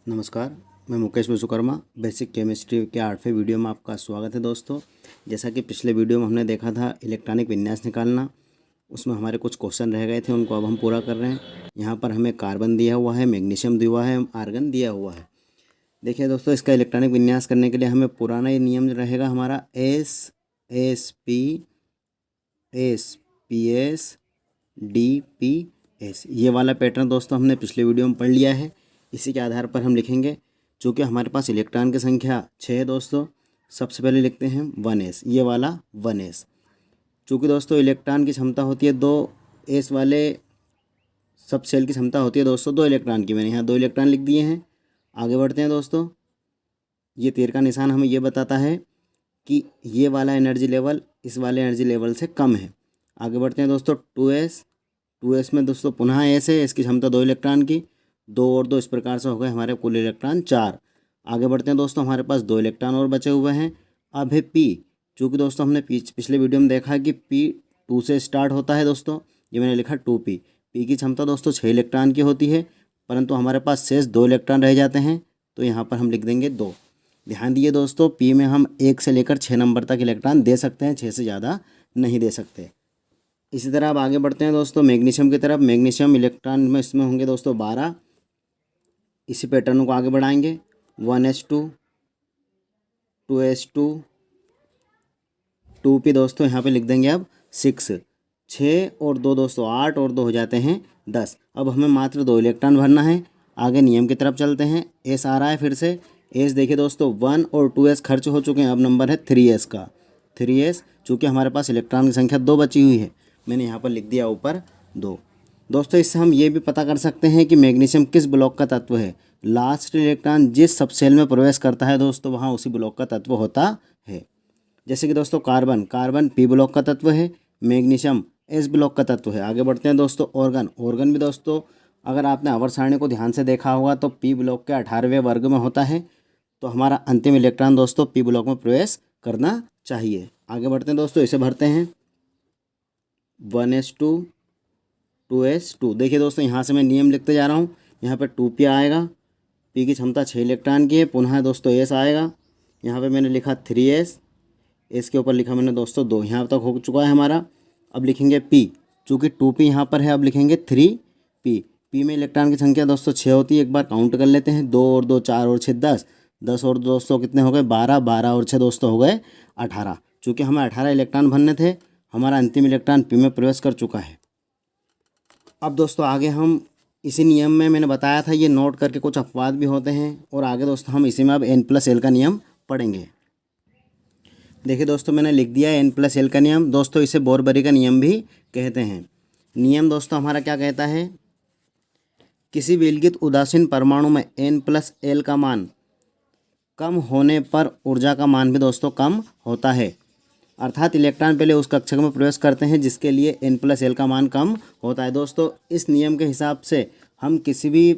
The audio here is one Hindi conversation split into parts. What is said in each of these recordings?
नमस्कार, मैं मुकेश विश्वकर्मा। बेसिक केमिस्ट्री के 8वें वीडियो में आपका स्वागत है दोस्तों। जैसा कि पिछले वीडियो में हमने देखा था इलेक्ट्रॉनिक विन्यास निकालना, उसमें हमारे कुछ क्वेश्चन रह गए थे, उनको अब हम पूरा कर रहे हैं। यहाँ पर हमें कार्बन दिया हुआ है, मैग्नीशियम दिया हुआ है, आर्गन दिया हुआ है। देखिए दोस्तों, इसका इलेक्ट्रॉनिक विन्यास करने के लिए हमें पुराना ये नियम रहेगा हमारा SSP ये वाला पैटर्न दोस्तों हमने पिछले वीडियो में पढ़ लिया है। इसी के आधार पर हम लिखेंगे। चूँकि हमारे पास इलेक्ट्रॉन की संख्या 6 है दोस्तों, सबसे पहले लिखते हैं 1s, ये वाला 1s। चूँकि दोस्तों इलेक्ट्रॉन की क्षमता होती है 2s वाले सब सेल की क्षमता होती है दोस्तों 2 इलेक्ट्रॉन की। मैंने यहाँ 2 इलेक्ट्रॉन लिख दिए हैं। आगे बढ़ते हैं दोस्तों। ये तीर का निशान हमें ये बताता है कि ये वाला एनर्जी लेवल इस वाले एनर्जी लेवल से कम है। आगे बढ़ते हैं दोस्तों। 2s में दोस्तों पुनः s है, इसकी क्षमता 2 इलेक्ट्रॉन की, 2 और 2 इस प्रकार से हो गए हमारे कुल इलेक्ट्रॉन 4। आगे बढ़ते हैं दोस्तों, हमारे पास 2 इलेक्ट्रॉन और बचे हुए हैं। अब है p। चूँकि दोस्तों हमने पिछले वीडियो में देखा है कि p 2 से स्टार्ट होता है दोस्तों, ये मैंने लिखा 2p। p की क्षमता दोस्तों 6 इलेक्ट्रॉन की होती है, परंतु हमारे पास शेष 2 इलेक्ट्रॉन रह जाते हैं, तो यहाँ पर हम लिख देंगे 2। ध्यान दिए दोस्तों, p में हम 1 से लेकर 6 नंबर तक इलेक्ट्रॉन दे सकते हैं, 6 से ज़्यादा नहीं दे सकते। इसी तरह अब आगे बढ़ते हैं दोस्तों मैग्नीशियम की तरफ। मैग्नीशियम इलेक्ट्रॉन में इसमें होंगे दोस्तों 12। इसी पैटर्न को आगे बढ़ाएंगे। 1s2, 2s2, 2p दोस्तों यहाँ पे लिख देंगे अब 6। 6 और 2 दोस्तों 8 और 2 हो जाते हैं 10। अब हमें मात्र 2 इलेक्ट्रॉन भरना है। आगे नियम की तरफ चलते हैं। s आ रहा है फिर से। s देखिए दोस्तों 1 और 2s खर्च हो चुके हैं, अब नंबर है 3s का। 3s चूँकि हमारे पास इलेक्ट्रॉन की संख्या 2 बची हुई है, मैंने यहाँ पर लिख दिया ऊपर 2। दोस्तों इससे हम ये भी पता कर सकते हैं कि मैग्नीशियम किस ब्लॉक का तत्व है। लास्ट इलेक्ट्रॉन जिस सब सेल में प्रवेश करता है दोस्तों, वहाँ उसी ब्लॉक का तत्व होता है। जैसे कि दोस्तों कार्बन p ब्लॉक का तत्व है, मैग्नीशियम s ब्लॉक का तत्व है। आगे बढ़ते हैं दोस्तों। ऑर्गन भी दोस्तों अगर आपने आवर्त सारणी को ध्यान से देखा होगा तो p ब्लॉक के 18वें वर्ग में होता है, तो हमारा अंतिम इलेक्ट्रॉन दोस्तों p ब्लॉक में प्रवेश करना चाहिए। आगे बढ़ते हैं दोस्तों, इसे भरते हैं। 1s2, 2s2। देखिए दोस्तों यहाँ से मैं नियम लिखते जा रहा हूँ। यहाँ पे 2p आएगा, p की क्षमता 6 इलेक्ट्रॉन की है। पुनः दोस्तों s आएगा, यहाँ पे मैंने लिखा 3s, s के ऊपर लिखा मैंने दोस्तों 2। यहाँ तक हो चुका है हमारा। अब लिखेंगे p, चूँकि 2p यहाँ पर है, अब लिखेंगे 3p। p में इलेक्ट्रॉन की संख्या दोस्तों 6 होती है। एक बार काउंट कर लेते हैं। 2 और 2 4 और 6 10, 10 और दोस्तों कितने हो गए 12, 12 और 6 दोस्तों हो गए 18। चूँकि हमें 18 इलेक्ट्रॉन भरने थे, हमारा अंतिम इलेक्ट्रॉन p में प्रवेश कर चुका है। अब दोस्तों आगे हम इसी नियम में मैंने बताया था, ये नोट करके कुछ अपवाद भी होते हैं, और आगे दोस्तों हम इसी में अब n+l का नियम पढ़ेंगे। देखिए दोस्तों मैंने लिख दिया है n+l का नियम। दोस्तों इसे बोरबरी का नियम भी कहते हैं। नियम दोस्तों हमारा क्या कहता है, किसी विलगित उदासीन परमाणु में n+l का मान कम होने पर ऊर्जा का मान भी दोस्तों कम होता है। अर्थात इलेक्ट्रॉन पहले उस कक्षक में प्रवेश करते हैं जिसके लिए n+l का मान कम होता है। दोस्तों इस नियम के हिसाब से हम किसी भी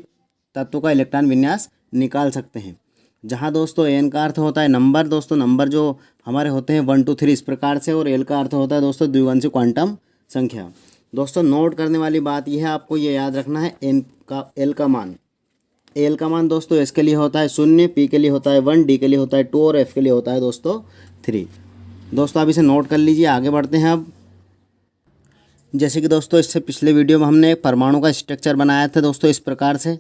तत्व का इलेक्ट्रॉन विन्यास निकाल सकते हैं। जहां दोस्तों n का अर्थ होता है नंबर, दोस्तों नंबर जो हमारे होते हैं 1 2 3 इस प्रकार से, और l का अर्थ होता है दोस्तों द्विआंशी क्वांटम संख्या। दोस्तों नोट करने वाली बात यह है, आपको ये याद रखना है l का मान दोस्तों s के लिए होता है 0, p के लिए होता है 1, d के लिए होता है 2 और f के लिए होता है दोस्तों 3। दोस्तों आप इसे नोट कर लीजिए। आगे बढ़ते हैं अब। जैसे कि दोस्तों इससे पिछले वीडियो में हमने एक परमाणु का स्ट्रक्चर बनाया था दोस्तों इस प्रकार से,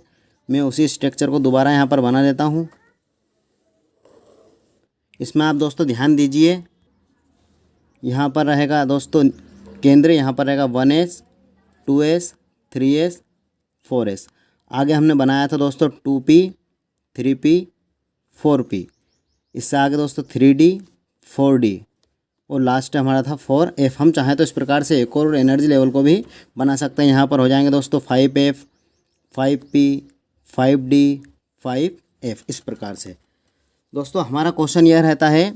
मैं उसी स्ट्रक्चर को दोबारा यहाँ पर बना देता हूँ। इसमें आप दोस्तों ध्यान दीजिए, यहाँ पर रहेगा दोस्तों केंद्र, यहाँ पर रहेगा 1s, 2s, 3s, 4s। आगे हमने बनाया था दोस्तों 2p, 3p, 4p। इससे आगे दोस्तों 3d, 4d, और लास्ट हमारा था 4f। हम चाहें तो इस प्रकार से एक और एनर्जी लेवल को भी बना सकते हैं। यहाँ पर हो जाएंगे दोस्तों 5f, 5p, 5d, 5f इस प्रकार से। दोस्तों हमारा क्वेश्चन यह रहता है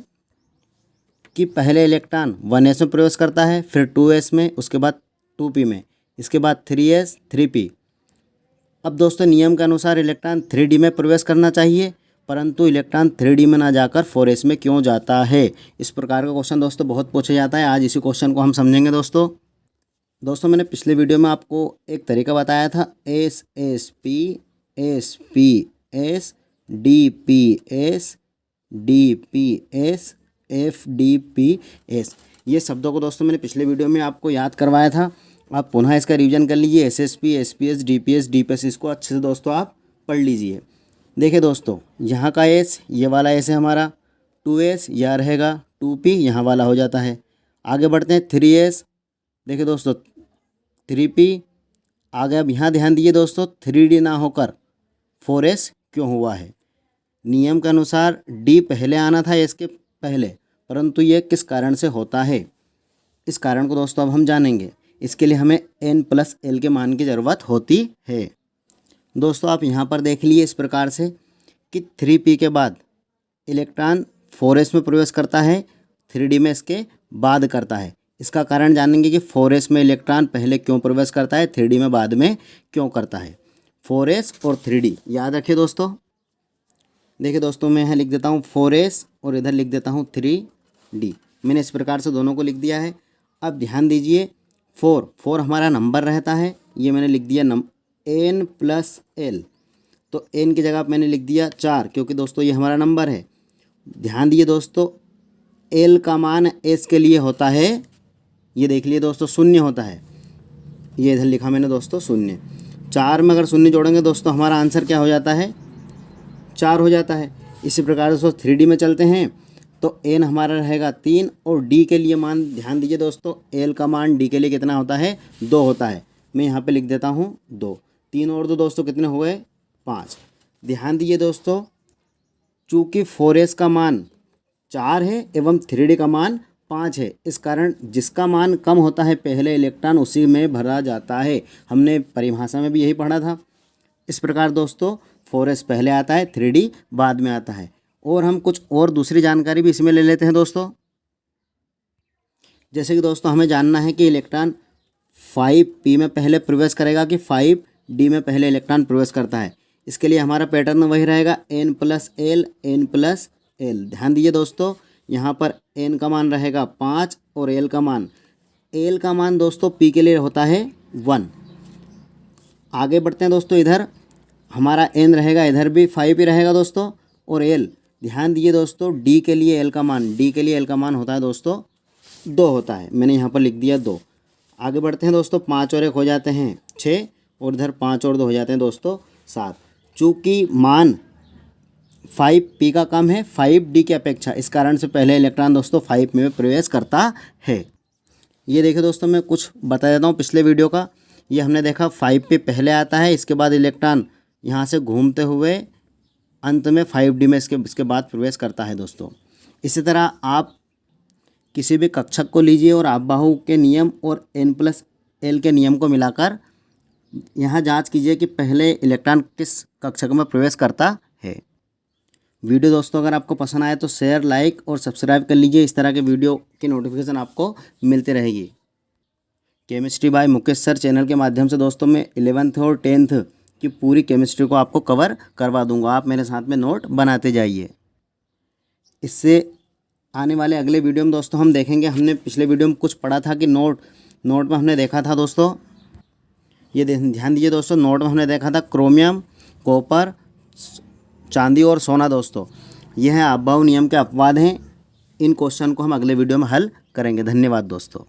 कि पहले इलेक्ट्रॉन 1s में प्रवेश करता है, फिर 2s में, उसके बाद 2p में, इसके बाद 3s, 3p। अब दोस्तों नियम के अनुसार इलेक्ट्रॉन 3d में प्रवेश करना चाहिए, परंतु इलेक्ट्रॉन 3d में ना जाकर 4s में क्यों जाता है। इस प्रकार का क्वेश्चन दोस्तों बहुत पूछा जाता है। आज इसी क्वेश्चन को हम समझेंगे दोस्तों मैंने पिछले वीडियो में आपको एक तरीका बताया था, SSP, SP, S DPS, DPS, FDPS। ये शब्दों को दोस्तों मैंने पिछले वीडियो में आपको याद करवाया था। आप पुनः इसका रिवीजन कर लीजिए। SSP, SPS, DPS, DPS, इसको अच्छे से दोस्तों आप पढ़ लीजिए। देखिए दोस्तों, यहाँ का एस, ये वाला एस है हमारा, 2S यह रहेगा, 2P यहाँ वाला हो जाता है। आगे बढ़ते हैं 3S। देखिए दोस्तों 3P आगे। अब यहाँ ध्यान दीजिए दोस्तों, 3D ना होकर 4S क्यों हुआ है। नियम के अनुसार D पहले आना था S के पहले, परंतु ये किस कारण से होता है, इस कारण को दोस्तों अब हम जानेंगे। इसके लिए हमें N+L के मान की ज़रूरत होती है। दोस्तों आप यहाँ पर देख लिए इस प्रकार से कि 3P के बाद इलेक्ट्रॉन 4S में प्रवेश करता है, 3D में इसके बाद करता है। इसका कारण जानेंगे कि 4S में इलेक्ट्रॉन पहले क्यों प्रवेश करता है, 3D में बाद में क्यों करता है। 4S और 3D याद रखिए दोस्तों। देखिए दोस्तों, मैं यहाँ लिख देता हूँ 4S और इधर लिख देता हूँ 3D। मैंने इस प्रकार से दोनों को लिख दिया है। अब ध्यान दीजिए, 4 हमारा नंबर रहता है, ये मैंने लिख दिया N+L। तो N की जगह मैंने लिख दिया 4, क्योंकि दोस्तों ये हमारा नंबर है। ध्यान दीजिए दोस्तों, L का मान S के लिए होता है, ये देख लिए दोस्तों, 0 होता है। ये इधर लिखा मैंने दोस्तों 0। 4 में अगर 0 जोड़ेंगे दोस्तों हमारा आंसर क्या हो जाता है, 4 हो जाता है। इसी प्रकार दोस्तों 3D में चलते हैं तो N हमारा रहेगा 3 और D के लिए मान ध्यान दीजिए दोस्तों, L का मान D के लिए कितना होता है, 2 होता है। मैं यहाँ पे लिख देता हूँ 2। 3 और 2 दोस्तों कितने हुए, 5। ध्यान दीजिए दोस्तों, चूँकि 4S का मान 4 है एवं 3D का मान 5 है, इस कारण जिसका मान कम होता है पहले इलेक्ट्रॉन उसी में भरा जाता है। हमने परिभाषा में भी यही पढ़ा था। इस प्रकार दोस्तों 4S पहले आता है, 3D बाद में आता है। और हम कुछ और दूसरी जानकारी भी इसमें ले लेते हैं दोस्तों। जैसे कि दोस्तों हमें जानना है कि इलेक्ट्रॉन 5P में पहले प्रवेश करेगा कि 5D में पहले इलेक्ट्रॉन प्रवेश करता है। इसके लिए हमारा पैटर्न वही रहेगा, N+L, N+L। ध्यान दीजिए दोस्तों, यहाँ पर N का मान रहेगा 5 और L का मान दोस्तों P के लिए होता है 1। आगे बढ़ते हैं दोस्तों, इधर हमारा N रहेगा, इधर भी 5 ही रहेगा दोस्तों। और L, ध्यान दीजिए दोस्तों, D के लिए L का मान होता है दोस्तों 2 होता है। मैंने यहाँ पर लिख दिया 2। आगे बढ़ते हैं दोस्तों, 5 और 1 हो जाते हैं 6 और इधर 5 और 2 हो जाते हैं दोस्तों 7। चूँकि मान 5P का कम है 5D की अपेक्षा, इस कारण से पहले इलेक्ट्रॉन दोस्तों 5 में प्रवेश करता है। ये देखिए दोस्तों, मैं कुछ बता देता हूँ पिछले वीडियो का। ये हमने देखा 5P पहले आता है, इसके बाद इलेक्ट्रॉन यहाँ से घूमते हुए अंत में 5D में इसके बाद प्रवेश करता है दोस्तों। इसी तरह आप किसी भी कक्षक को लीजिए और अफबाहु के नियम और N+L के नियम को मिलाकर यहाँ जांच कीजिए कि पहले इलेक्ट्रॉन किस कक्षक में प्रवेश करता है। वीडियो दोस्तों अगर आपको पसंद आए तो शेयर, लाइक और सब्सक्राइब कर लीजिए। इस तरह के वीडियो की नोटिफिकेशन आपको मिलती रहेगी। Chemistry bye Mukesh sir channel के माध्यम से दोस्तों मैं 11th और 10th की पूरी केमिस्ट्री को आपको कवर करवा दूंगा। आप मेरे साथ में नोट बनाते जाइए। इससे आने वाले अगले वीडियो में दोस्तों हम देखेंगे, हमने पिछले वीडियो में कुछ पढ़ा था कि नोट में हमने देखा था दोस्तों, ये ध्यान दीजिए दोस्तों, नोट में हमने देखा था क्रोमियम, कॉपर, चांदी और सोना दोस्तों। यह है अफबाहु नियम के अपवाद हैं। इन क्वेश्चन को हम अगले वीडियो में हल करेंगे। धन्यवाद दोस्तों।